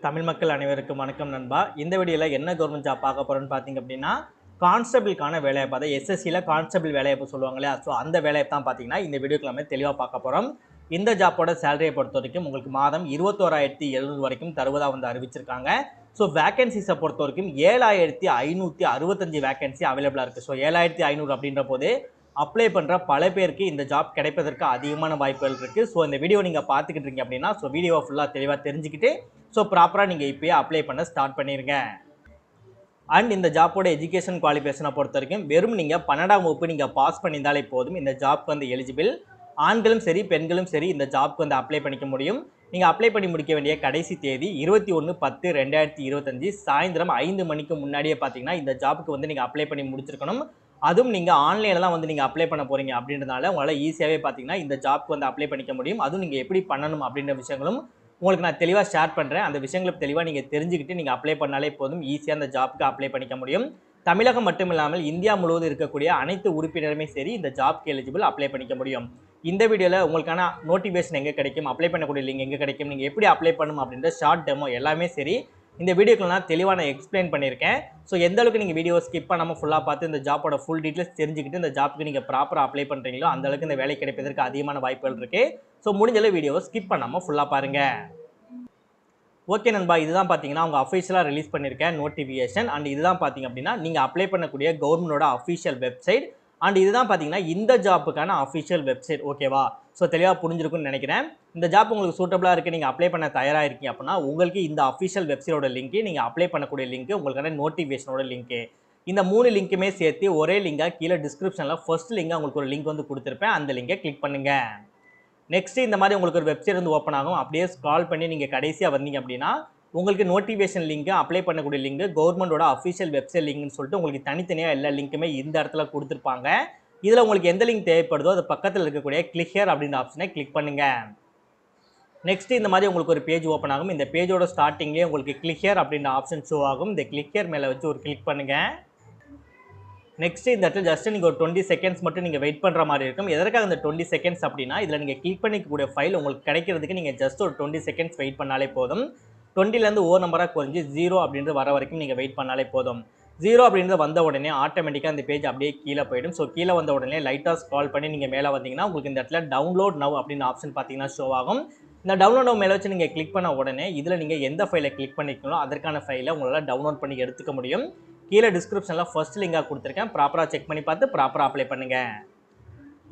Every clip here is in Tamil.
தமிழ் மக்கள் அனைவருக்கும் வணக்கம் நண்பா. இந்த வீடியோவில் என்ன கவர்மெண்ட் ஜாப் பார்க்க போகிறோன்னு பார்த்தீங்க அப்படின்னா, கான்ஸ்டபிளுக்கான வேலைவாய்ப்பு. அதாவது எஸ்எஸ்சியில் கான்ஸ்டபிள் வேலைவாய்ப்பு சொல்லுவாங்க இல்லையா? ஸோ அந்த வேலைவாய்ப்பு தான் பார்த்தீங்கன்னா இந்த வீடியோக்கு நம்ம தெளிவாக பார்க்க போகிறோம். இந்த ஜாப்போட சேலரியை பொறுத்த வரைக்கும் உங்களுக்கு மாதம் 21,700 வரைக்கும் தருவதாக வந்து அறிவிச்சிருக்காங்க. ஸோ வேகன்சிஸை பொறுத்த வரைக்கும் 7,565 வேகன்சி அவைலபிளாக இருக்குது. ஸோ 7,500 அப்படின்ற போது அப்ளை பண்ணுற பல பேருக்கு இந்த ஜாப் கிடைப்பதற்கு அதிகமான வாய்ப்புகள் இருக்குது. ஸோ இந்த வீடியோ நீங்கள் பார்த்துக்கிட்டு இருக்கீங்க அப்படின்னா வீடியோவை ஃபுல்லாக தெளிவாக தெரிஞ்சுக்கிட்டு ப்ராப்பராக நீங்கள் இப்போயே அப்ளை பண்ண ஸ்டார்ட் பண்ணிடுங்க. அண்ட் இந்த ஜாப்போட எஜுகேஷன் குவாலிஃபிகேஷனை பொறுத்த வரைக்கும் வெறும் நீங்கள் 12ஆம் வகுப்பு நீங்கள் பாஸ் பண்ணியிருந்தாலே போதும் இந்த ஜாப்க்கு வந்து எலிஜிபிள். ஆண்களும் சரி பெண்களும் சரி இந்த ஜாப்க்கு வந்து அப்ளை பண்ணிக்க முடியும். நீங்கள் அப்ளை பண்ணி முடிக்க வேண்டிய கடைசி தேதி 21/10/2025 சாயந்தரம் 5 மணிக்கு முன்னாடியே பார்த்தீங்கன்னா இந்த ஜாப்புக்கு வந்து நீங்கள் அப்ளை பண்ணி முடிச்சிருக்கணும். அதுவும் நீங்கள் ஆன்லைனில் தான் வந்து நீங்கள் அப்ளை பண்ண போகிறீங்க அப்படின்றதுனால உங்களால் ஈஸியாகவே பார்த்தீங்கன்னா இந்த ஜாப்க்கு வந்து அப்ளை பண்ணிக்க முடியும். அதுவும் நீங்கள் எப்படி பண்ணணும் அப்படின்ற விஷயங்களும் உங்களுக்கு நான் தெளிவாக ஷேர் பண்ணுறேன். அந்த விஷயங்களை தெளிவாக நீங்கள் தெரிஞ்சுக்கிட்டு நீங்கள் அப்ளை பண்ணாலே போதும், ஈஸியாக அந்த ஜாப்க்கு அப்ளை பண்ணிக்க முடியும். தமிழகம் மட்டும் இல்லாமல் இந்தியா முழுவதும் இருக்கக்கூடிய அனைத்து உறுப்பினருமே சரி இந்த ஜாப்க்கு எலிஜிபிள் அப்ளை பண்ணிக்க முடியும். இந்த வீடியோவில் உங்களுக்கான நோட்டிஃபிகேஷன் எங்கே கிடைக்கும், அப்ளை பண்ணக்கூடிய லிங்க் எங்கே கிடைக்கும், நீங்கள் எப்படி அப்ளை பண்ணணும் அப்படின்ற ஷார்ட் டெமோ எல்லாமே சரி இந்த வீடியோக்கு நான் தெளிவாக நான் எக்ஸ்பிளைன் பண்ணியிருக்கேன். ஸோ எந்த அளவுக்கு நீங்கள் வீடியோ ஸ்கிப் பண்ணாமல் ஃபுல்லாக பார்த்து இந்த ஜாப்போட ஃபுல் டீட்டெயில்ஸ் தெரிஞ்சுக்கிட்டு இந்த ஜாப்புக்கு நீங்கள் ப்ராப்பராக அப்ளை பண்ணுறீங்களோ அந்த அளவுக்கு இந்த வேலை கிடைப்பதற்கு அதிகமான வாய்ப்புகள் இருக்குது. ஸோ முடிஞ்சளவு வீடியோவை ஸ்கிப் பண்ணாமல் ஃபுல்லாக பாருங்கள். ஓகே நண்பா, இதுதான் பார்த்தீங்கன்னா அவங்க அஃபிஷியலாக ரிலீஸ் பண்ணியிருக்கேன் நோட்டிஃபிகேஷன். அண்ட் இதுதான் பார்த்தீங்க அப்படின்னா நீங்கள் அப்ளை பண்ணக்கூடிய கவர்மெண்டோட அஃபிஷியல் வெப்சைட். அண்ட் இதுதான் பார்த்தீங்கன்னா இந்த ஜாப்புக்கான அஃபிஷியல் வெப்சைட். ஓகேவா? ஸோ தெளிவாக புரிஞ்சிருக்குன்னு நினைக்கிறேன். இந்த ஜாப் உங்களுக்கு சூட்டபிளாக இருக்குது, நீங்கள் அப்ளை பண்ண தயாராக இருக்கீங்க அப்படின்னா உங்களுக்கு இந்த அஃபிஷியல் வெப்சைட்டோட லிங்க்கு, நீங்கள் அப்ளை பண்ணக்கூடிய லிங்க்கு, உங்களுக்கான நோட்டிஃபிகேஷனோட லிங்க்கு, இந்த 3 லிங்க்குமே சேர்த்து ஒரே லிங்காக கீழே டிஸ்கிரிப்ஷனில் ஃபர்ஸ்ட் லிங்காக உங்களுக்கு ஒரு லிங்க் வந்து கொடுத்துருப்பேன். அந்த லிங்கை கிளிக் பண்ணுங்கள். நெக்ஸ்ட் இந்த மாதிரி உங்களுக்கு ஒரு வெப்சைட் வந்து ஓப்பன் ஆகும். அப்படியே ஸ்க்ரால் பண்ணி நீங்கள் கடைசியாக வந்தீங்க அப்படின்னா உங்களுக்கு நோட்டிஃபிகேஷன் லிங்க், அப்ளை பண்ணக்கூடிய லிங்க், கவர்மெண்டோட அஃபிஷியல் வெப்சைட் லிங்க்னு சொல்லிட்டு உங்களுக்கு தனித்தனியாக எல்லா லிங்க்குமே இந்த இடத்துல கொடுத்துருப்பாங்க. இதில் உங்களுக்கு எந்த லிங்க் தேவைப்படுதோ அது பக்கத்தில் இருக்கக்கூடிய கிளிக் ஹியர் அப்படின்ற ஆப்ஷனை கிளிக் பண்ணுங்க. நெக்ஸ்ட் இந்த மாதிரி உங்களுக்கு ஒரு பேஜ் ஓப்பன் ஆகும். இந்த பேஜோட ஸ்டார்டிங்லேயே உங்களுக்கு கிளிக் ஹியர் அப்படின்ற ஆப்ஷன் ஷோ ஆகும். இந்த கிளிக் ஹியர் மேலே வச்சு ஒரு கிளிக் பண்ணுங்க. நெக்ஸ்ட் இந்த இடத்துல ஜஸ்ட் நீங்கள் ஒரு 20 செகண்ட்ஸ் மட்டும் நீங்கள் வெயிட் பண்ணுற மாதிரி இருக்கும். எதற்காக இந்த 20 செகண்ட்ஸ் அப்படின்னா இதில் நீங்கள் கிளிக் பண்ணிக்கக்கூடிய ஃபைல் உங்களுக்கு கிடைக்கிறதுக்கு நீங்கள் ஜஸ்ட் ஒரு 20 செகண்ட்ஸ் வெயிட் பண்ணாலே போதும். 20லேருந்து ஓ நம்பராக குறைஞ்சி 0 அப்படின்றது வர வரைக்கும் நீங்கள் வெயிட் பண்ணாலே போதும். 0 அப்படின்றது வந்த உடனே ஆட்டோமேட்டிக்காக அந்த பேஜ் அப்படியே கீழே போயிடும். ஸோ கீழே வந்த உடனே லைட்டாக ஸ்க்ரால் பண்ணி நீங்கள் மேலே வந்தீங்கன்னா உங்களுக்கு இந்த இடத்துல டவுன்லோட் நவ் அப்படின்னு ஆப்ஷன் பார்த்தீங்கன்னா ஷோ ஆகும். இந்த டவுன்லோட் நவ் மேலே வச்சு நீங்கள் கிளிக் பண்ண உடனே இதில் நீங்கள் எந்த ஃபைலை கிளிக் பண்ணிக்கணும் அதற்கான ஃபைலை உங்களால் டவுன்லோட் பண்ணி எடுத்துக்க முடியும். கீழே டிஸ்கிரிப்ஷனில் ஃபர்ஸ்ட் லிங்காக கொடுத்துருக்கேன். ப்ராப்பராக செக் பண்ணி பார்த்து ப்ராப்பராக அப்ளை பண்ணுங்கள்.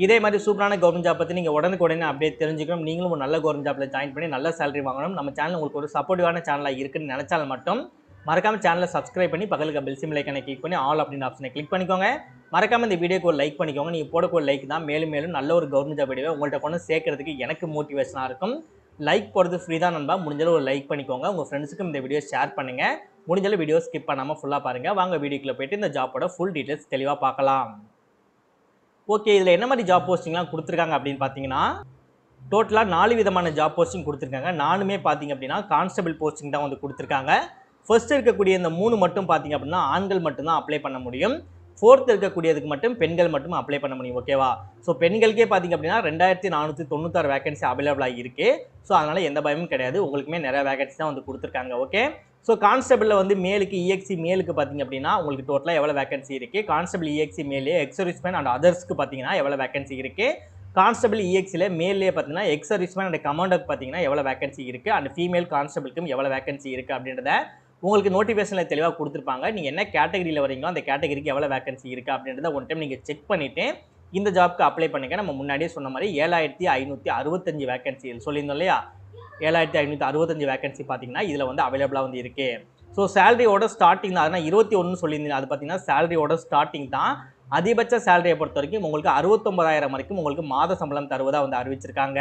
இதே மாதிரி சூப்பரான கவர்மெண்ட் ஜாப் பற்றி நீங்கள் உடனே அப்படியே தெரிஞ்சுக்கணும். நீங்களும் ஒரு நல்ல கவர்மெண்ட் ஜாப்பில் ஜாயின் பண்ணி நல்ல சேலரி வாங்கணும். நம்ம சேனல் உங்களுக்கு ஒரு சப்போர்ட்டிவான சேனலாக இருக்குன்னு நினச்சால் மட்டும் மறக்காமல் சேனலை சப்ஸ்கிரைப் பண்ணி பக்கத்துக்கு பெல் சிம் லைக்கனை கிளிக் பண்ணி ஆல் அப்படின்ற ஆப்ஷனை கிளிக் பண்ணிக்கோங்க. மறக்காமல் இந்த வீடியோக்கு ஒரு லைக் பண்ணிக்கோங்க. நீங்கள் போடக்கூடிய லைக் தான் மேலும் மேலும் நல்ல ஒரு கவர்மெண்ட் ஜாப் வீடியோ உங்கள்கிட்ட கொண்டு சேர்க்கறதுக்கு எனக்கு மோட்டிவேஷனாக இருக்கும். லைக் போடுறது ஃப்ரீ தான் நண்பா. முடிஞ்சாலும் ஒரு லைக் பண்ணிக்கோங்க. உங்கள் ஃப்ரெண்ட்ஸுக்கும் இந்த வீடியோ ஷேர் பண்ணுங்கள். முடிஞ்சாலும் வீடியோ ஸ்கிப் பண்ணாமல் ஃபுல்லாக பாருங்கள். வாங்க வீடியோக்குள்ளே போய்ட்டு இந்த ஜாப்போட ஃபுல் டீட்டெயில்ஸ் தெளிவாக பார்க்கலாம். ஓகே, இதில் என்ன மாதிரி ஜாப் போஸ்டிங்லாம் கொடுத்துருக்காங்க அப்படின்னு பார்த்தீங்கன்னா டோட்டலாக 4 விதமான ஜாப் போஸ்டிங் கொடுத்துருக்காங்க. 4மே பார்த்தீங்க அப்படின்னா கான்ஸ்டபிள் போஸ்டிங் தான் வந்து கொடுத்துருக்காங்க. ஃபர்ஸ்ட் இருக்கக்கூடிய இந்த 3 மட்டும் பார்த்தீங்க அப்படின்னா ஆண்கள் மட்டும்தான் அப்ளை பண்ண முடியும். 4th இருக்கக்கூடியதுக்கு மட்டும் பெண்கள் மட்டும் அப்ளை பண்ண முடியும். ஓகேவா? ஸோ பெண்களுக்கே பார்த்தீங்க அப்படின்னா 2,496 வேகன்சி அவைலபிளாக இருக்குது. ஸோ அதனால் எந்த பயமும் கிடையாது. உங்களுக்குமே நிறைய வேகன்சி தான் வந்து கொடுத்துருக்காங்க. ஓகே, ஸோ கான்ஸ்டபிளில் வந்து மேலுக்கு இஎக்ஸி மேலுக்கு பார்த்தீங்க அப்படின்னா உங்களுக்கு டோட்டலாக எவ்வளோ வேகன்சி இருக்குது, கான்ஸ்டபிள் இஎக்ஸி மேலே எக்ஸர்விஸ்மேன் அண்ட் அதர்ஸ்க்கு பார்த்தீங்கன்னா எவ்வளோ வேகன்சி இருக்குது, கான்ஸ்டபிள் இஎக்ஸில் மேலே பார்த்தீங்கன்னா எக்ஸர்விஸ்மேன் அண்ட் கமாண்டருக்கு பார்த்தீங்கன்னா எவ்வளோ வேகன்சி இருக்குது, அண்ட் ஃபீமேல் கான்ஸ்டபிளுக்கும் எவ்வளோ வேகன்சி இருக்குது அப்படின்றத உங்களுக்கு நோட்டிஃபிகேஷனில் தெளிவாக கொடுத்துருப்பாங்க. நீங்கள் என்ன கேட்டகரியில் வரீங்களோ அந்த கேட்டகரிக்கு எவ்வளோ வேகன்சி இருக்குது அப்படின்றத ஒன் டைம் நீங்கள் செக் பண்ணிவிட்டு இந்த ஜாப்க்கு அப்ளை பண்ணுங்க. நம்ம முன்னாடியே சொன்ன மாதிரி 7,565 வேகன்சி சொல்லியிருந்தோம் இல்லையா? 7,565 வேகன்சி பார்த்தீங்கன்னா இதில் வந்து அவைலபிளாக வந்து இருக்குது. ஸோ சேலரியோட ஸ்டார்டிங் தான். அதனால் 21 சொல்லியிருந்தீங்க. அது பார்த்தீங்கன்னா சேலரியோட ஸ்டார்டிங் தான். அதிகபட்ச சேலரியை பொறுத்த வரைக்கும் உங்களுக்கு 69,000 வரைக்கும் உங்களுக்கு மாத சம்பளம் தருவதாக வந்து அறிவிச்சிருக்காங்க.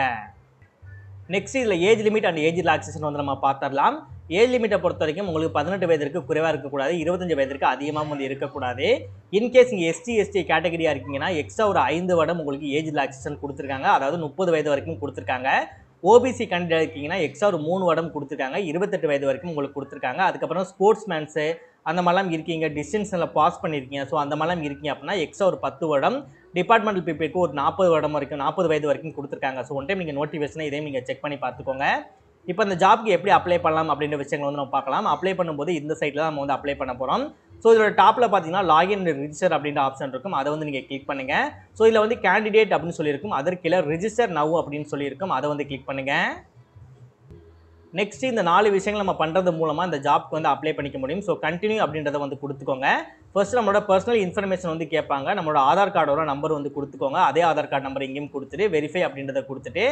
நெக்ஸ்ட் இதில் age limit and age relaxation வந்து நம்ம பார்த்துடலாம். ஏஜ் லிமிட்டை பொறுத்த வரைக்கும் உங்களுக்கு 18 வயதிற்கு குறைவாக இருக்கக்கூடாது, 25 வயதிற்கு அதிகமாக வந்து இருக்கக்கூடாது. இன்கேஸ் நீங்கள் எஸ்டி கேட்டகரியாக இருக்கீங்கன்னா எக்ஸ்ட்ரா ஒரு 5 வருடம் உங்களுக்கு ஏஜ் ரிலாக்ஸேஷன் கொடுத்துருக்காங்க. அதாவது 30 வயது வரைக்கும் கொடுத்துருக்காங்க. ஓபிசி கேண்டிடேட் இருக்கீங்கன்னா எக்ஸ்ட்ரா ஒரு 3 வருடம் கொடுத்துருக்காங்க. 28 வயது வரைக்கும் உங்களுக்கு கொடுத்துருக்காங்க. அதுக்கப்புறம் ஸ்போர்ட்ஸ் மேன்ஸு அந்த மாதிரிலாம் இருக்கீங்க, டிஸ்டன்ஸில் பாஸ் பண்ணியிருக்கீங்க, ஸோ அந்த மாதிரிலாம் இருக்கீங்க அப்படின்னா எக்ஸ்ட்ரா ஒரு 10 வருடம், டிபார்ட்மெண்டல் பீப்புளுக்கு ஒரு 40 வருடம் வரைக்கும் 40 வயது வரைக்கும் கொடுத்துருக்காங்க. ஸோ ஒன் டைம் நீங்கள் நோட்டிஃபிகேஷனை இதையும் நீங்கள் செக் பண்ணி பார்த்துக்கோங்க. இப்போ அந்த ஜாப்க்கு எப்படி அப்ளை பண்ணலாம் அப்படின்ற விஷயங்களை வந்து நம்ம பார்க்கலாம். அப்ளை பண்ணும்போது இந்த சைட்டில் தான் நம்ம வந்து அப்ளை பண்ண போகிறோம். ஸோ இதோட டாப்பில் பார்த்தீங்கன்னா லாகின் ரிஜிஸ்டர் அப்படின்ற ஆப்ஷன் இருக்கும். அதை வந்து நீங்கள் கிளிக் பண்ணுங்க. ஸோ இதில் வந்து கேண்டிடேட் அப்படின்னு சொல்லியிருக்கும். அதற்கு கீழே ரிஜிஸ்டர் நவ் அப்படின்னு சொல்லியிருக்கும். அதை வந்து கிளிக் பண்ணுங்க. நெக்ஸ்ட் இந்த 4 விஷயங்கள் நம்ம பண்ணுறது மூலமாக இந்த ஜாப்க்கு வந்து அப்ளை பண்ணிக்க முடியும். ஸோ கண்டினியூ அப்படின்றத வந்து கொடுத்துக்கோங்க. ஃபர்ஸ்ட் நம்மளோட பர்சனல் இன்ஃபர்மேஷன் வந்து கேட்பாங்க. நம்மளோட ஆதார் கார்டோட நம்பர் வந்து கொடுத்துக்கோங்க. அதே ஆதார் கார்டு நம்பர் இங்கேயும் கொடுத்துட்டு வெரிஃபை அப்படின்றத கொடுத்துட்டு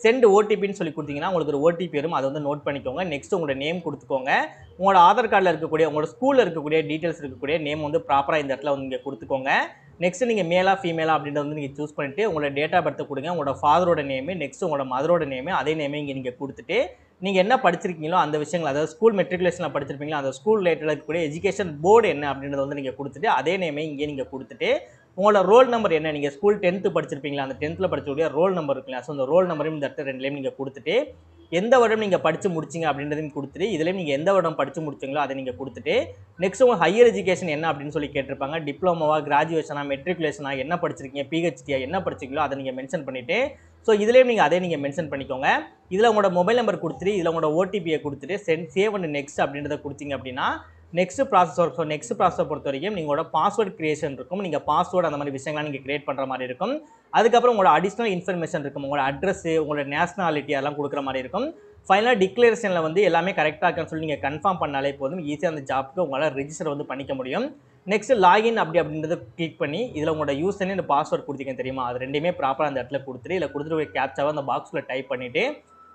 சென்ட் ஓடிபின்னு சொல்லி கொடுத்தீங்கன்னா உங்களுக்கு ஒரு ஓடிபி வரும். அதை வந்து நோட் பண்ணிக்கோங்க. நெக்ஸ்ட் உங்களோட நேம் கொடுத்துக்கோங்க. உங்களோட ஆதார் கார்டில் இருக்கக்கூடிய உங்களோட ஸ்கூலில் இருக்கக்கூடிய டீட்டெயில்ஸ் இருக்கக்கூடிய நேம் வந்து ப்ராப்பராக இந்த இடத்துல வந்து நீங்கள் கொடுத்துக்கோங்க. நெக்ஸ்ட் நீங்கள் மேலா ஃபீமேலா அப்படின்றத வந்து நீங்கள் சூஸ் பண்ணிட்டு உங்களோட டேட் ஆஃப் பர்த் கொடுங்க. உங்களோட ஃபாதரோட நேமு, நெக்ஸ்ட் உங்களோட மதரோட நேமு, அதே நேமே இங்கே நீங்கள் கொடுத்துட்டு நீங்கள் என்ன படிச்சிருக்கீங்களோ அந்த விஷயங்கள், அதாவது ஸ்கூல் மெட்ரிகுலேஷனில் படிச்சிருப்பீங்களா அந்த ஸ்கூல் ரிலேட்டடாக இருக்கக்கூடிய எஜுகேஷன் போர்டு என்ன அப்படின்றத வந்து நீங்கள் கொடுத்துட்டு அதே நேமே இங்கே நீங்கள் கொடுத்துட்டு உங்களோட ரோல் நம்பர் என்ன, நீங்கள் ஸ்கூல் 10th படிச்சிருப்பீங்களா அந்த 10th படிச்சக்கூடிய ரோல் நம்பர் இருக்குல்ல, ஸோ அந்த ரோல் நம்பரையும் இந்த இடத்துல ரெண்டுலேயும் நீங்கள் கொடுத்துட்டு எந்த வருடம் நீங்கள் படித்து முடிச்சிங்க அப்படின்றதையும் கொடுத்துட்டு இதுலேயும் நீங்கள் எந்த வருடம் படித்து முடிச்சிங்களோ அதை நீங்கள் கொடுத்துட்டு நெக்ஸ்ட் உங்கள் ஹையர் எஜுகேஷன் என்ன அப்படின்னு சொல்லி கேட்டிருப்பாங்க. டிப்ளமோவா, கிராஜுவேஷனா, மெட்ரிகுலேஷனா, என்ன படிச்சிருக்கீங்க, பிஹெச்டியா என்ன படிச்சிங்களோ அதை நீங்கள் மென்ஷன் பண்ணிவிட்டு ஸோ இதுலேயும் நீங்கள் அதே நீங்கள் மென்ஷன் பண்ணிக்கோங்க. இதில் உங்களோட மொபைல் நம்பர் கொடுத்துட்டு இதில் உங்களோட ஓடிபியை கொடுத்துட்டு சேவ் அண்ட் நெக்ஸ்ட் அப்படின்றத கொடுத்தீங்க அப்படின்னா next process work. So next ப்ராசஸை பொறுத்த வரைக்கும் நீங்களோட பாஸ்வேர்ட் கிரியேஷன் இருக்கும். நீங்கள் பாஸ்வேர்டு அந்த மாதிரி விஷயங்கள்லாம் நீங்கள் கிரியேட் பண்ணுற மாதிரி இருக்கும். அதுக்கப்புறம் உங்களோட அடிஷ்னல் இன்ஃபர்மேஷன் இருக்கும். உங்களோட அட்ரஸ், உங்களோட நேஷனாலிட்டி அதெல்லாம் கொடுக்குற மாதிரி இருக்கும். ஃபைனலாக டிக்ளரேஷனில் வந்து எல்லாமே கரெக்டாக இருக்குன்னு சொல்லி நீங்கள் கன்ஃபார்ம் பண்ணாலே போதும். ஈஸியாக அந்த ஜாப்க்கு உங்களால் ரெஜிஸ்டர் வந்து பண்ணிக்க முடியும். நெக்ஸ்ட் லாகின் அப்படின்றத கிளிக் பண்ணி இதில் உங்களோட யூஸ் பண்ணி இந்த பாஸ்வேர்ட் கொடுத்தீங்க தெரியுமா, அது ரெண்டுமே ப்ராப்பராக அந்த இடத்துல கொடுத்துட்டு இதில் கொடுத்துட்டு கேப்சாவை அந்த பாக்ஸில் டைப் பண்ணிவிட்டு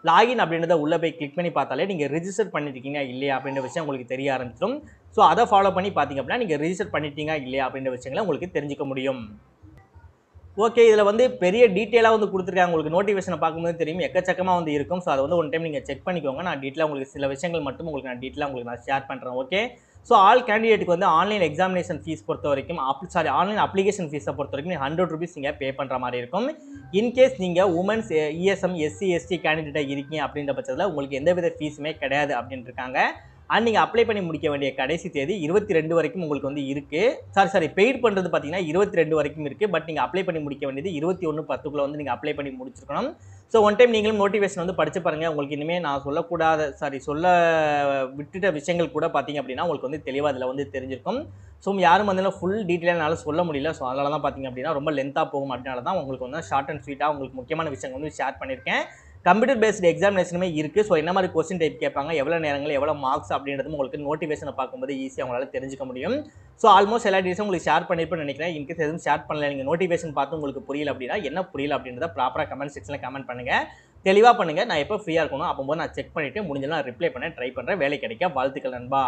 லாகின் அப்படின்றத உள்ளே போய் கிளிக் பண்ணி பார்த்தாலே நீங்கள் ரிஜிஸ்டர் பண்ணியிருக்கீங்க இல்லையா அப்படின்ற விஷயம் உங்களுக்கு தெரிய ஆரம்பிச்சிடும். ஸோ அதை ஃபாலோ பண்ணி பார்த்தீங்க அப்படின்னா நீங்கள் ரிஜிஸ்டர் பண்ணிட்டீங்க இல்லையா அப்படின்ற விஷயங்களை உங்களுக்கு தெரிஞ்சுக்க முடியும். ஓகே, இதில் வந்து பெரிய டீட்டெயிலாக வந்து கொடுத்துருக்காங்க. உங்களுக்கு நோட்டிஃபிகேஷனை பார்க்கும்போது தெரியும் எக்கச்சக்கமாக வந்து இருக்கும். ஸோ அதை வந்து ஒன் டைம் நீங்கள் செக் பண்ணிக்கோங்க. நான் டீட்டெயிலாக உங்களுக்கு சில விஷயங்கள் மட்டும் உங்களுக்கு நான் டீட்டெயிலாக உங்களுக்கு நான் ஷேர் பண்ணுறேன். ஓகே, ஸோ ஆல் கேண்டிடேட்டுக்கு வந்து ஆன்லைன் எக்ஸாமினேஷன் ஃபீஸ் பொறுத்த வரைக்கும் ஆன்லைன் அப்ளிகேஷன் ஃபீஸை பொறுத்த வரைக்கும் நீங்கள் ₹100 நீங்கள் பே பண்ணுற மாதிரி இருக்கும். இன்கேஸ் நீங்கள் உமன்ஸ், இஎஸ்எம், எஸ்சி, எஸ்டி கேண்டிடேட்டாக இருக்கீங்க அப்படின்ற பட்சத்தில் உங்களுக்கு எந்தவித ஃபீஸுமே கிடையாது அப்படின்னு இருக்காங்க. அண்ட் நீங்கள் அப்ளை பண்ணி முடிக்க வேண்டிய கடைசி தேதி 22 வரைக்கும் உங்களுக்கு வந்து இருக்குது. சாரி பெய்ட் பண்ணுறது பார்த்தீங்கன்னா 22 வரைக்கும் இருக்குது. பட் நீங்கள் அப்ளை பண்ணி முடிக்க வேண்டியது 21/10 வந்து நீங்கள் அப்ளை பண்ணி முடிச்சிருக்கணும். ஸோ ஒன் டைம் நீங்களும் நோட்டிஃபிகேஷன் வந்து படிச்சு பாருங்கள். உங்களுக்கு இனிமேல் நான் சொல்ல விட்டுட்ட விஷயங்கள் கூட பார்த்தீங்க அப்படின்னா உங்களுக்கு வந்து தெளிவாக அதில் வந்து தெரிஞ்சிருக்கும். ஸோ யாரும் வந்து ஃபுல் டீட்டெயிலாக என்னால் சொல்ல முடியல. ஸோ அதனால தான் பார்த்தீங்க அப்படின்னா ரொம்ப லென்த்தாக போகும். அப்படினால தான் உங்களுக்கு வந்து ஷார்ட் அண்ட் ஸ்வீட்டாக உங்களுக்கு முக்கியமான விஷயங்கள் வந்து ஷேர் பண்ணியிருக்கேன். கம்ப்யூட்டர் பேஸ்டு எக்ஸாமினேஷனுமே இருக்குது. ஸோ என்ன மாதிரி கொஸ்டின் டைப் கேட்பாங்க, எவ்வளோ நேரங்கள், எவ்வளோ மார்க்ஸ் அப்படின்றதும் உங்களுக்கு நோட்டிஃபிகேஷனை பார்க்கும்போது ஈஸியாக உங்களால் தெரிஞ்சுக்க முடியும். ஸோ ஆல்மோஸ்ட் எல்லா டீட்டெயில்ஸும் உங்களுக்கு ஷேர் பண்ணியிருப்பேன்னு நினைக்கிறேன். இன்கேஸ் எதுவும் ஷேர் பண்ணல, நீங்கள் நோட்டிஃபிகேஷன் பார்த்து உங்களுக்கு புரியல அப்படின்னா என்ன புரியல அப்படின்றத ப்ராப்பராக கமெண்ட் செக்ஷனில் கமெண்ட் பண்ணுங்கள். தெளிவாக பண்ணுங்கள். நான் எப்போ ஃப்ரீயாக இருக்கணும் அப்போது நான் செக் பண்ணிவிட்டு முடிஞ்சலாம் ரிப்ளை பண்ண ட்ரை பண்ணுறேன். வேலை கிடைக்க வாழ்த்துக்கள் நண்பா.